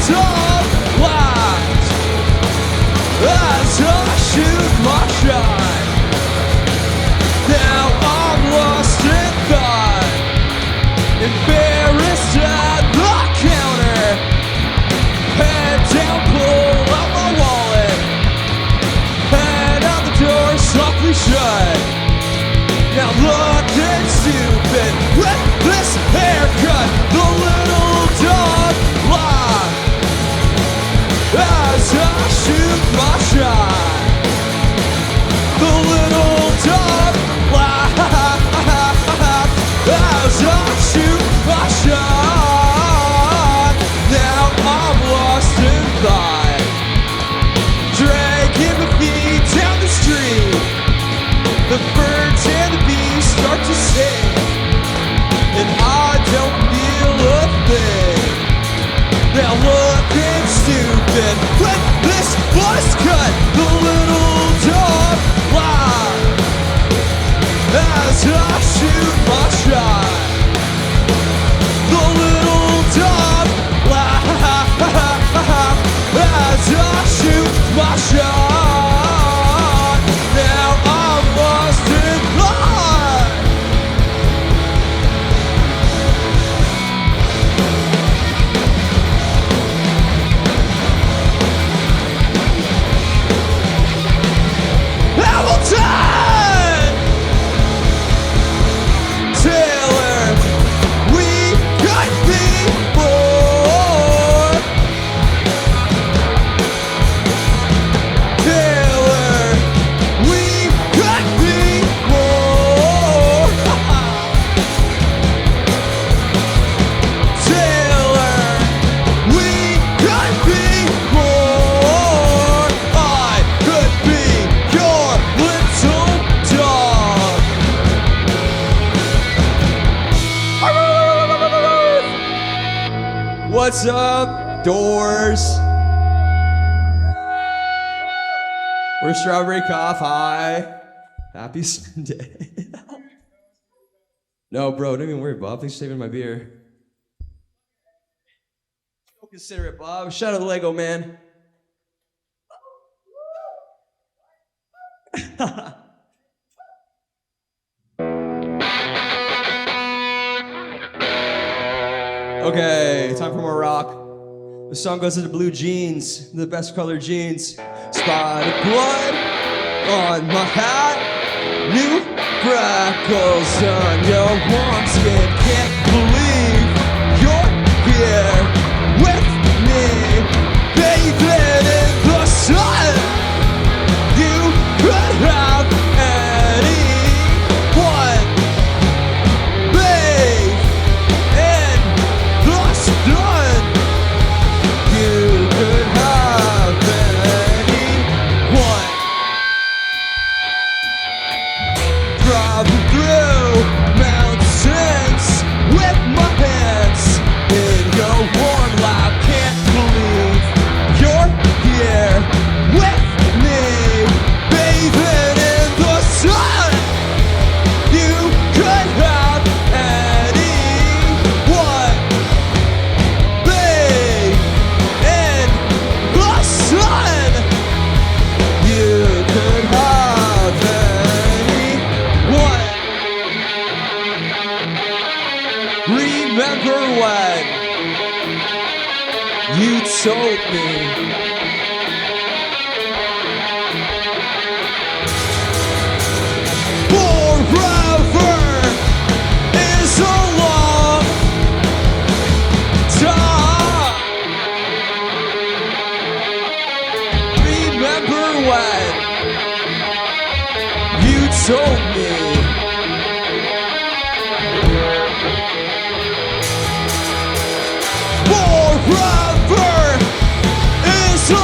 dark light as I shoot my shot. Now I'm lost in thought, embarrassed at the counter. Head down, pull out my wallet, head out the door, softly shut. Now looking stupid with this haircut, the little dog lie as I shoot my shot. The little dog lie as I shoot my shot. Now I'm lost in thought, dragging my feet down the street. The birds and the bees start to sing, and I don't feel a thing. Now looking stupid with this buzz cut, the little dog lie as I shoot my shot. The little dog lie as I shoot my shot. Now I'm lost in thought. Hamilton! Taylor, we could be more. Taylor, we could be more. Taylor, we could be more. I could be your little dog. What's up, doors? We're Strawberry Cough. Hi. Happy Sunday. No, bro, don't even worry, Bob. Thanks for saving my beer. Don't consider it, Bob. Shout out to Lego, man. Okay, time for more rock. The song goes into blue jeans, the best colored jeans. Spotted blood on my hat, new freckles on your warm skin. Can't believe you're here with me, bathing in the sun. You could have anyone, bathe in the sun. You could have anyone, driving through mountains with my hands in your warm lap. Can't believe you're here with me, bathing in the sun. You could have anyone, bathe in the sun. You could have anyone. Remember when you told me forever is a long time? Remember when you told me forever is a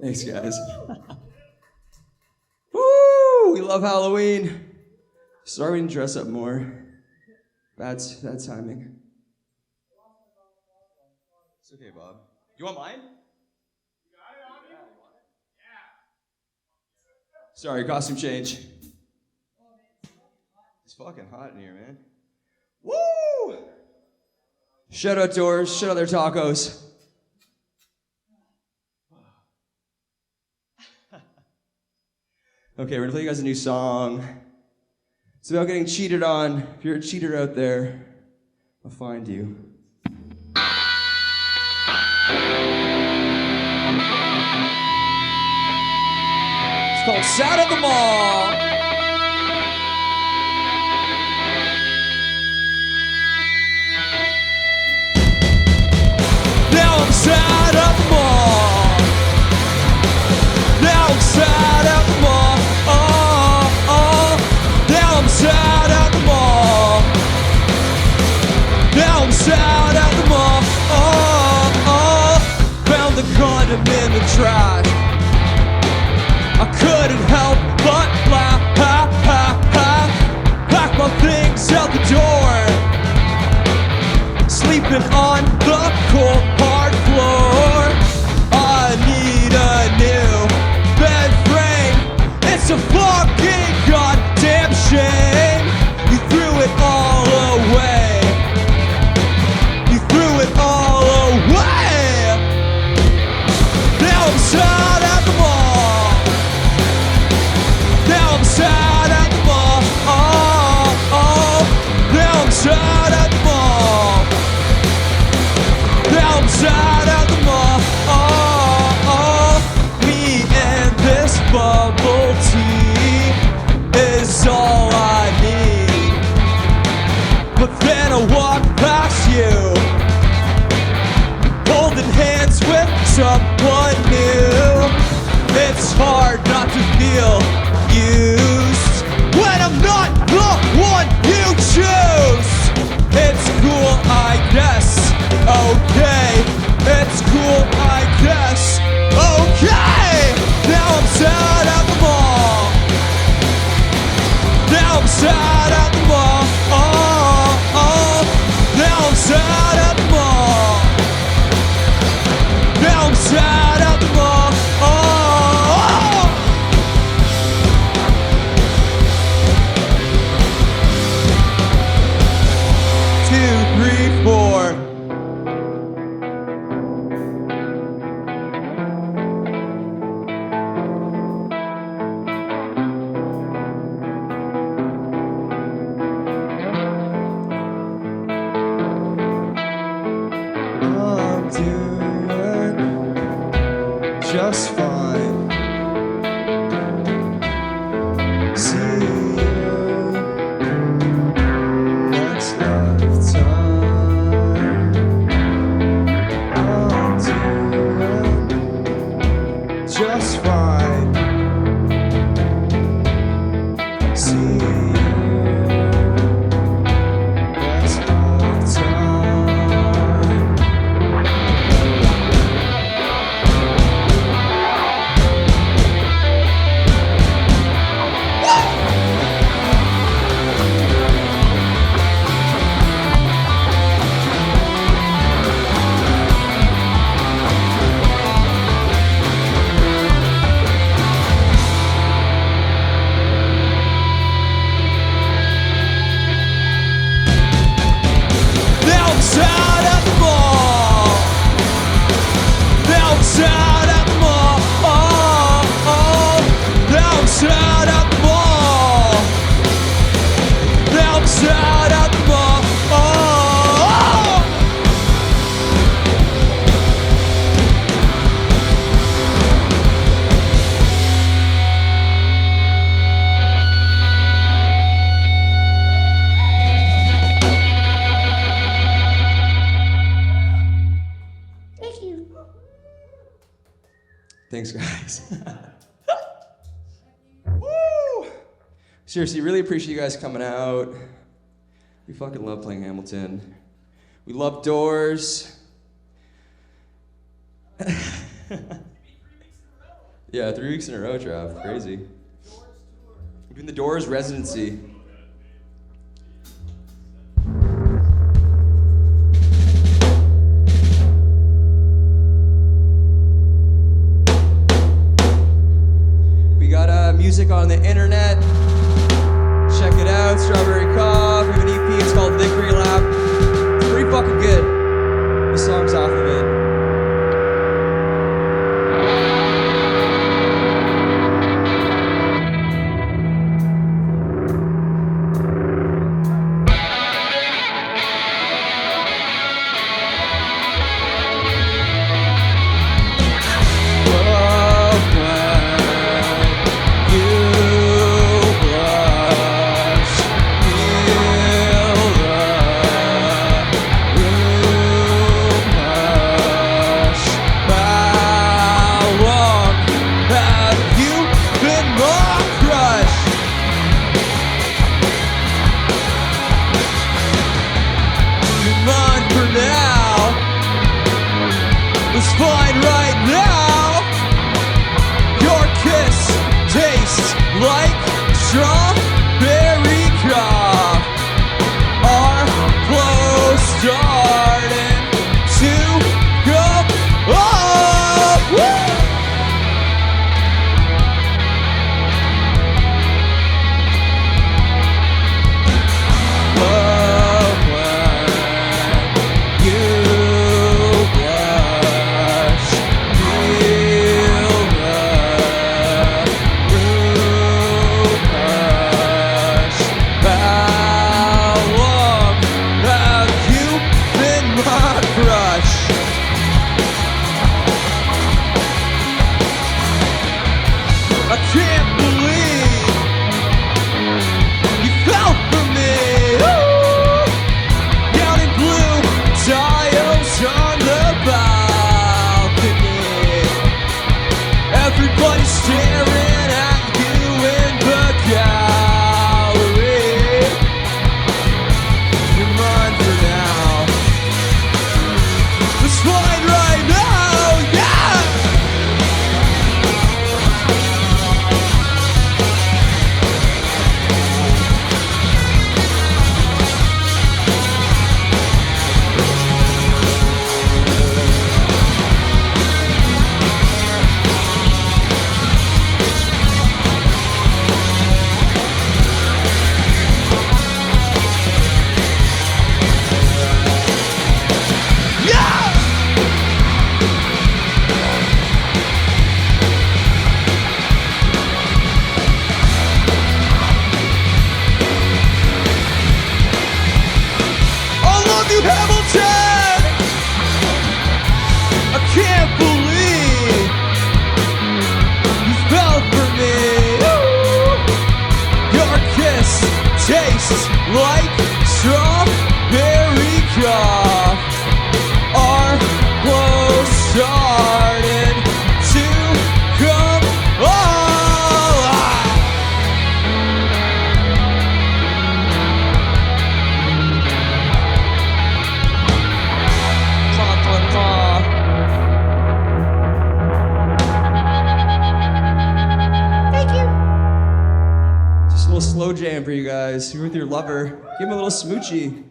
Thanks, guys. Woo! We love Halloween. Sorry we didn't dress up more. Bad timing. It's okay, Bob. You want mine? Sorry, costume change. It's fucking hot in here, man. Woo! Shout out doors, shout out their tacos. Okay, we're gonna play you guys a new song. It's about getting cheated on. If you're a cheater out there, I'll find you. It's called Sad at the Mall. Now I'm sad at the mall. Now I'm sad at the mall. Now I'm sad at the mall. Now I'm sad at the mall. Found the condom in the trash. I couldn't help but laugh. Pack my things out the door. Sleeping on the cold hard floor. I need a new bed frame. It's a fucking goddamn shame. You threw it all away. You threw it all away. Now I'm sad at the mall. Now I'm sad at the mall. Now I'm sad at the mall. Now I'm sad at the mall. Me and this bubble tea is all I need. But then I walk past you, holding hands with someone new. It's hard not to feel used when I'm not the one you choose. It's cool, I guess. Okay, it's cool, I guess. Okay, now I'm sad at the mall. Now I'm sad at the mall. Now I'm sad at the mall. Now I'm sad at the mall. 2, 3, 4. I'm doing just fine. See you next lifetime. I'm doing just fine. See you next lifetime. Now I'm sad at the mall. Now I'm sad at the mall. Now I'm sad at the mall. Now I'm sad at the mall. Thanks, guys. Woo! Seriously, really appreciate you guys coming out. We fucking love playing Hamilton. We love Doors. Yeah, 3 weeks in a row, Trav. Crazy. We're doing the Doors residency. We got music on the internet. Check it out. Strawberry Cough. We have an EP. It's called Victory Lap. It's pretty fucking good. The song's off of it. For you guys, you're with your lover, give him a little smoochie.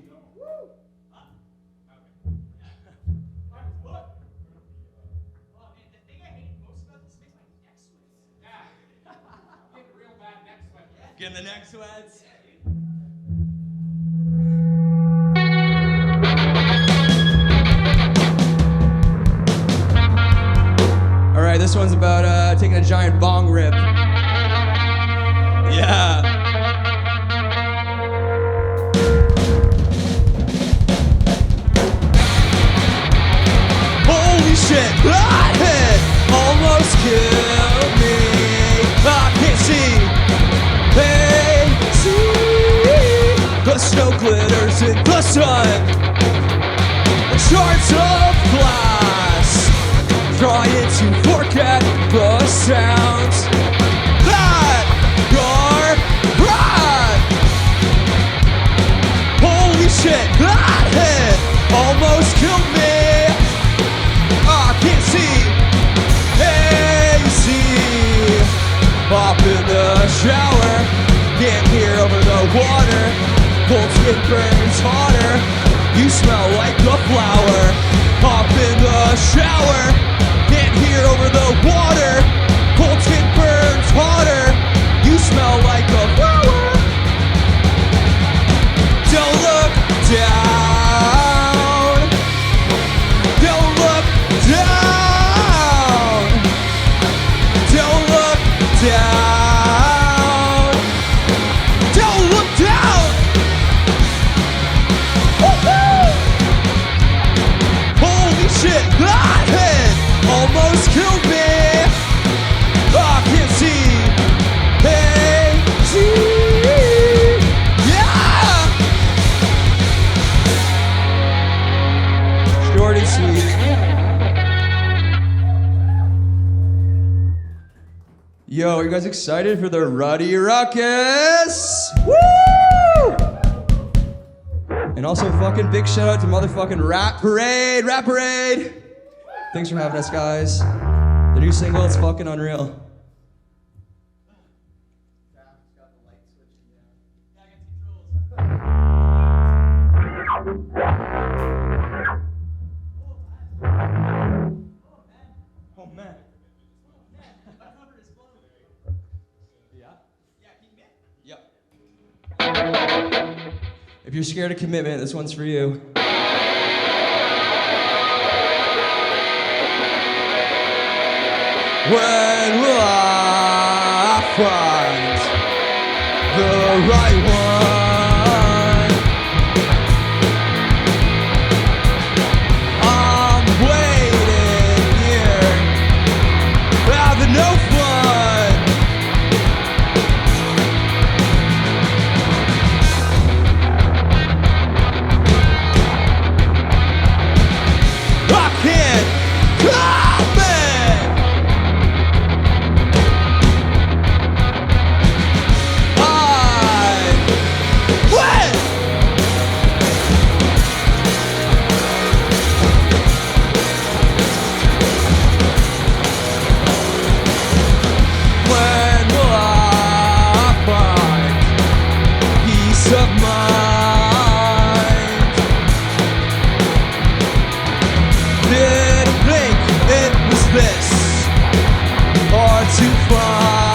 Getting the neck sweats. All right, this one's about taking a giant bong rip. Yeah. Shit, that hit almost killed me. I can't see, the snow glitters in the sun. Shards of glass, trying to forget the sounds that are right. Holy shit, that hit almost killed me. I can't see, hazy. shower, can't hear over the water. Cold skin burns hotter, you smell like a flower. Hop in the shower, can't hear over the water. Cold skin burns hotter, you smell like a flower. Don't look down, don't look down, don't look down, don't look down. Woo-hoo! Holy shit, that hit almost killed me. I can't see. Hazy. Yeah! Short and sweet. Yo, are you guys excited for the Ruddy Ruckus? Woo! And also fucking big shout out to motherfucking Rap Parade. Rap Parade! Thanks for having us, guys. The new single is fucking unreal. Oh man. Yep. If you're scared of commitment, this one's for you. When will I find the right one? I'm waiting here, having no fun. I can't come in. Of mind. Didn't think it was this hard to find.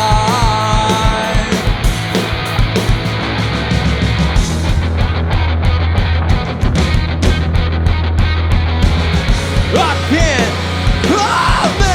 I can't come in.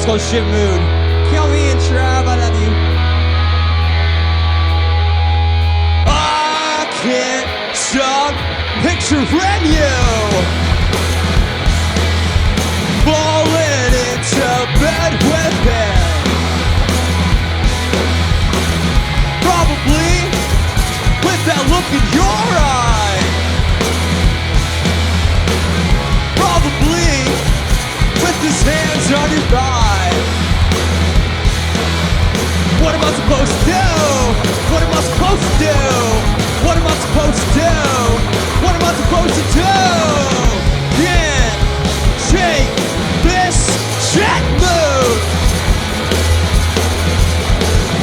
called Shit Mood. Count me in, Trav, I love you. I can't stop picturing you falling into bed with him. Probably with that look in your eye. Probably with his hands on your thigh. What am I supposed to do? What am I supposed to do? What am I supposed to do? What am I supposed to do? Can't shake this shit mood.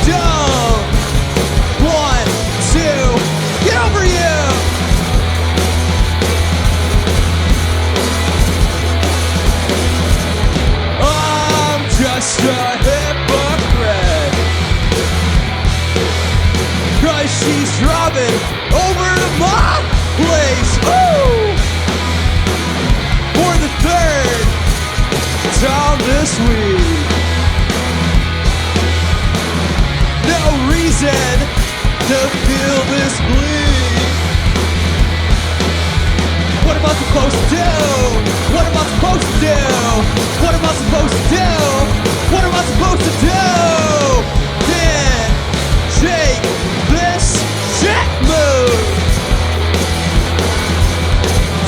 Don't want to get over you. I'm just a hypocrite, 'cause she's driving over to my place. Ooh! For the third time this week. No reason to feel this bleed. What am I supposed to do? What am I supposed to do? What am I supposed to do? What am I supposed to do? Can't shake this shit mood.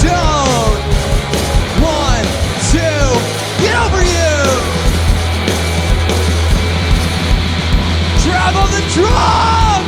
Don't want to get over you. Travel the drum.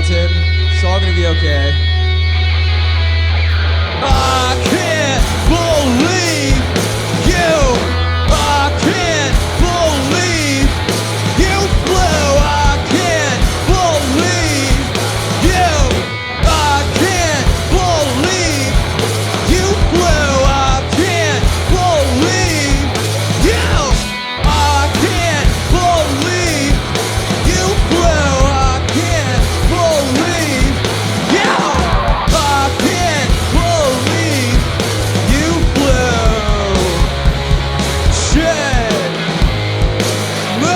It's all gonna be okay. I can't believe you. I can't believe you flew. I can't believe you. I can't believe you flew. I can't believe you. I can't believe you flew. I can't believe you. I can't believe you flew. Shit. Move.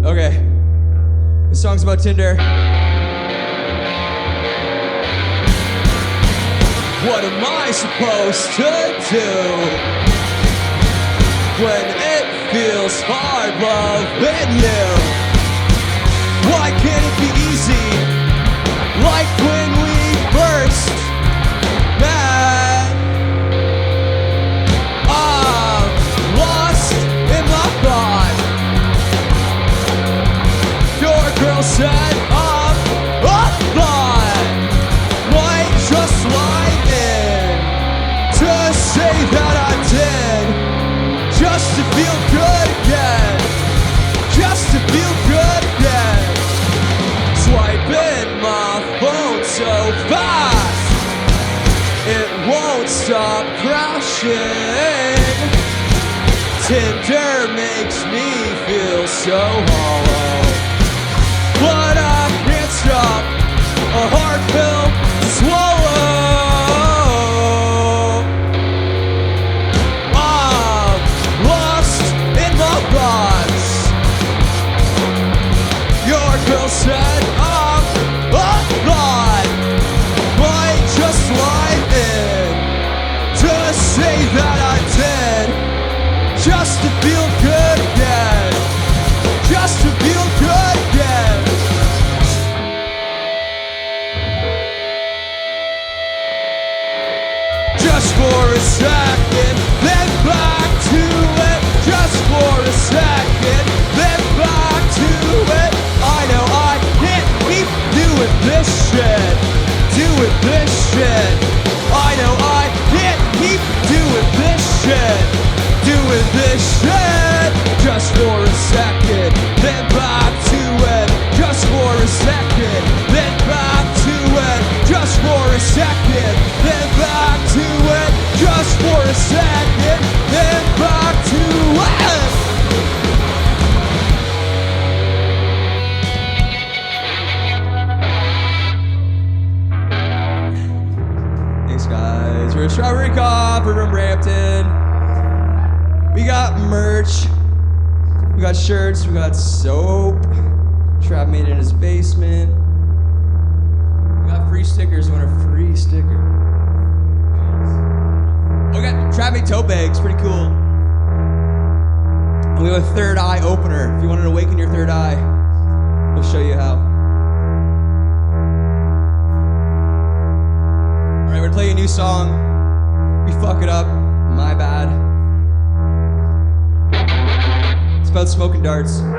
Okay. This song's about Tinder. What am I supposed to do when it feels hard loving you? Why can't it be easy like when we first met? I'm lost in my thought. Your girl said I'm a thought. Might just lie in to say that I did, just to feel good again, just to feel good again. Swiping my phone so fast, it won't stop crashing. Tinder makes me feel so hollow, but I can't stop a hard pill to swallow. I'm lost in my thoughts. Your girl said I'm a thought. Might just lie in got shirts, we got soap. Trav made it in his basement. We got free stickers. You want a free sticker? Okay, Trav made tote bags, pretty cool. And we have a third eye opener. If you want to awaken your third eye, we'll show you how. All right, we're gonna play you a new song. We fuck it up, my bad. It's about smoking darts. You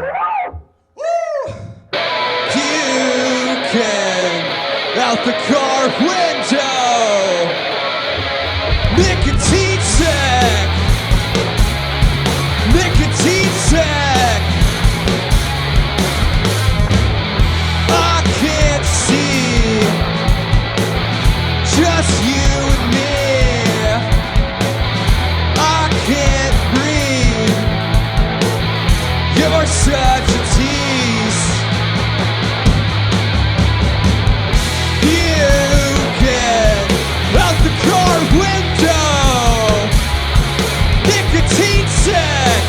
can out the car window. Nicotine sick. Nicotine sick. I can't see just you and me. I can't breathe. You're such a tease. Out the car window. Nicotine sick.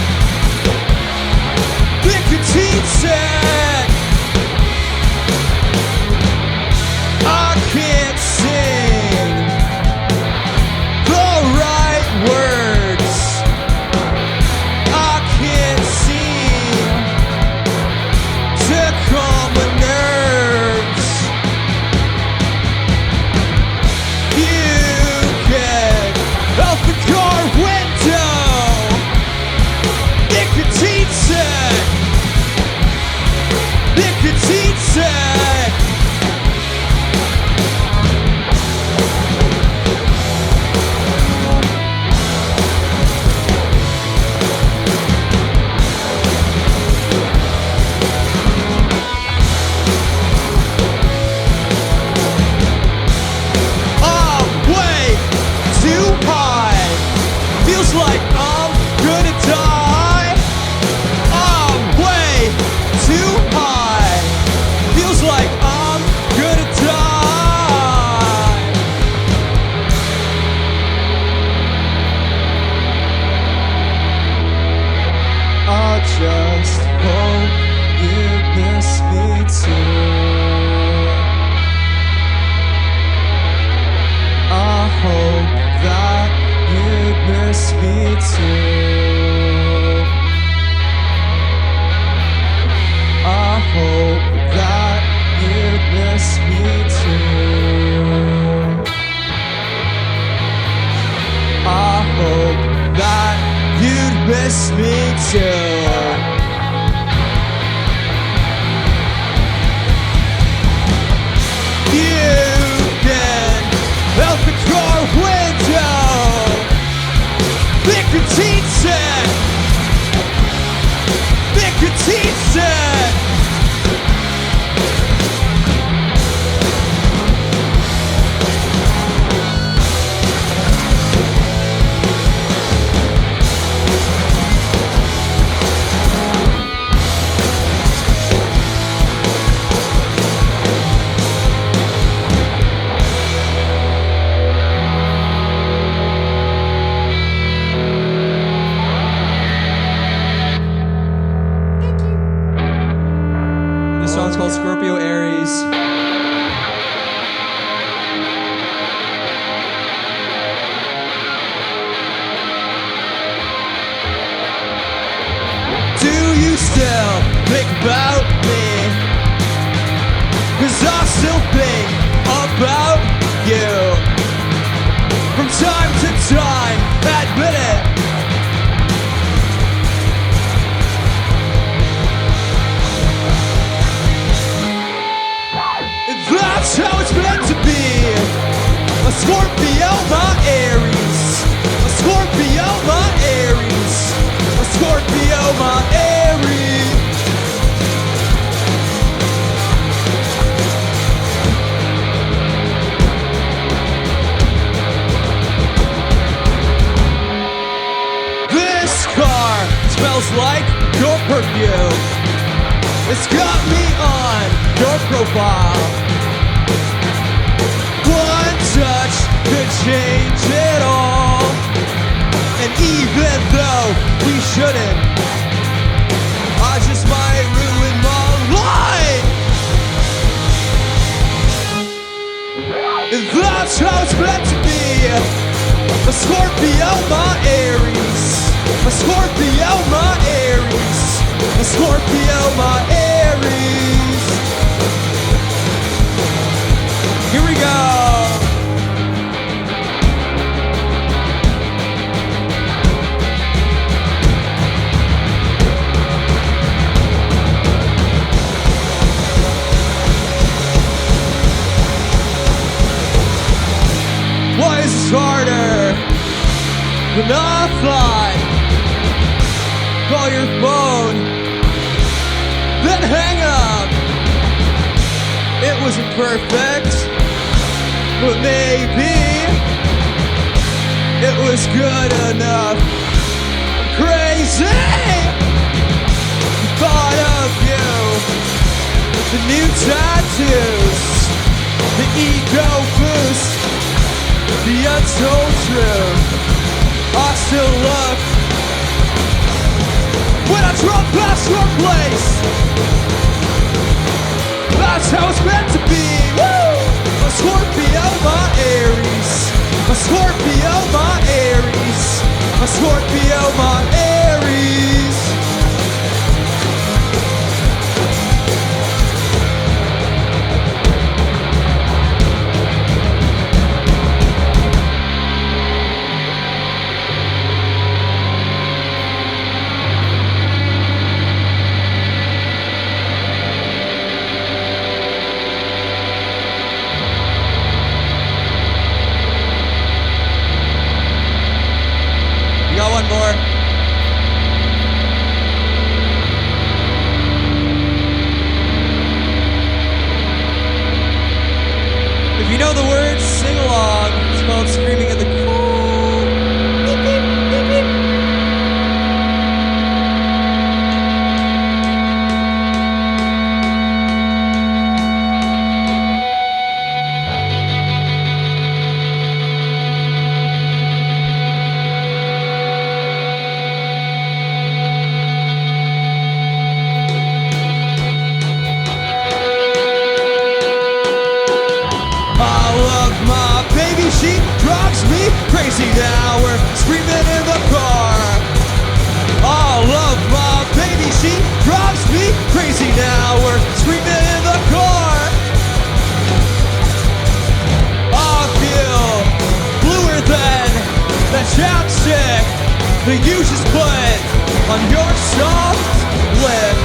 Nicotine sick. I can't sing the right words. I can't seem to calm my nerves. Out the car window. Nicotine sick. Nicotine sick. I'm way too high. Feels like I'm gonna die. I'm way too high. Feels like I'm gonna die. I just hope you miss me too. I hope that you miss me too. I hope that you miss me too. I hope that you'd miss me too. You can out the car window. Nicotine sick. Nicotine sick. This song's called Scorpio, Aries. Do you still think about me? 'Cause I still think about you. From time to time, admit it. That's how it's meant to be. A Scorpio, my Aries. A Scorpio, my Aries. A Scorpio, my Aries. This car smells like your perfume. It's got me on your profile. One touch could change it all. And even though we shouldn't, Scorpio, my Aries. My Scorpio, my Aries. My Scorpio, my Aries. Here we go. Why is this harder than I thought? Call your phone, then hang up. It wasn't perfect, but maybe it was good enough. I'm crazy. Thought of you, the new tattoos, the ego boost. The untold truth, I still look when I drop past your place. That's how it's meant to be. Woo! My Scorpio, my Aries. My Scorpio, my Aries. My Scorpio, my Aries. Got one more. If you know the words, sing along. It's called Screaming in the Cold. Beep, beep, beep, beep. She drives me crazy now, we're screaming in the car. All of my baby, she drives me crazy now, we're screaming in the car. I feel bluer than the chapstick that you just put on your soft lip.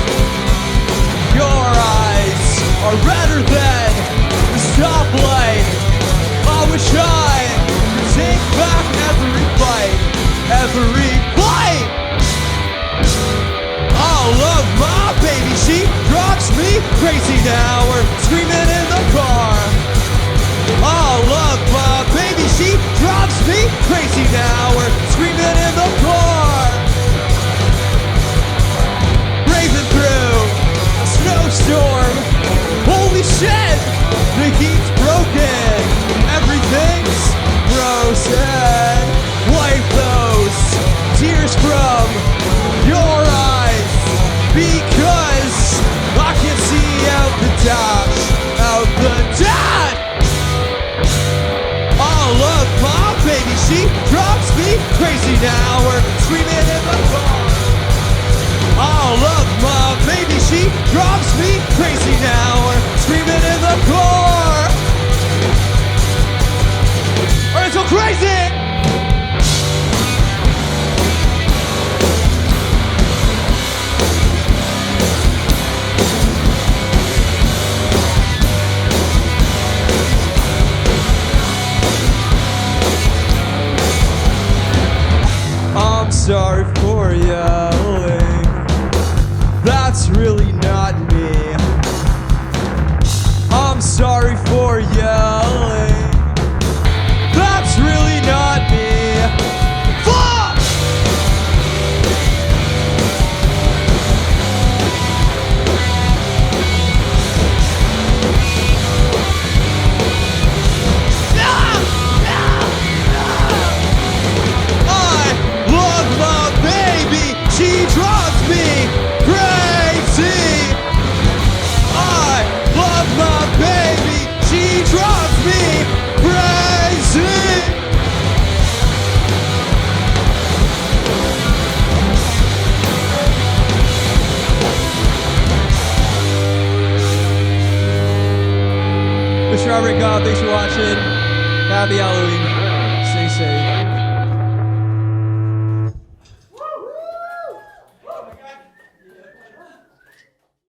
Your eyes are redder than the stoplight. I wish I could take back every bite, every bite. I love my baby, she drives me crazy now, we're screaming in the car. I love my baby, she drives me crazy now, we're screaming in the car. Raving through a snowstorm, holy shit, the heat's broken. Everything's frozen. Wipe those tears from your eyes, because I can see out the dash, out the dash. I love my baby, she drives me crazy now, we're screaming in the car. I love my baby, she drives me crazy now, we're screaming in the car. Alright, so crazy! I'm sorry for yelling. That's really not me. I'm sorry for yelling. That's really not me. Fuck! I love my baby. She drives me crazy. Robert Goff. Thanks for watching. Happy Halloween.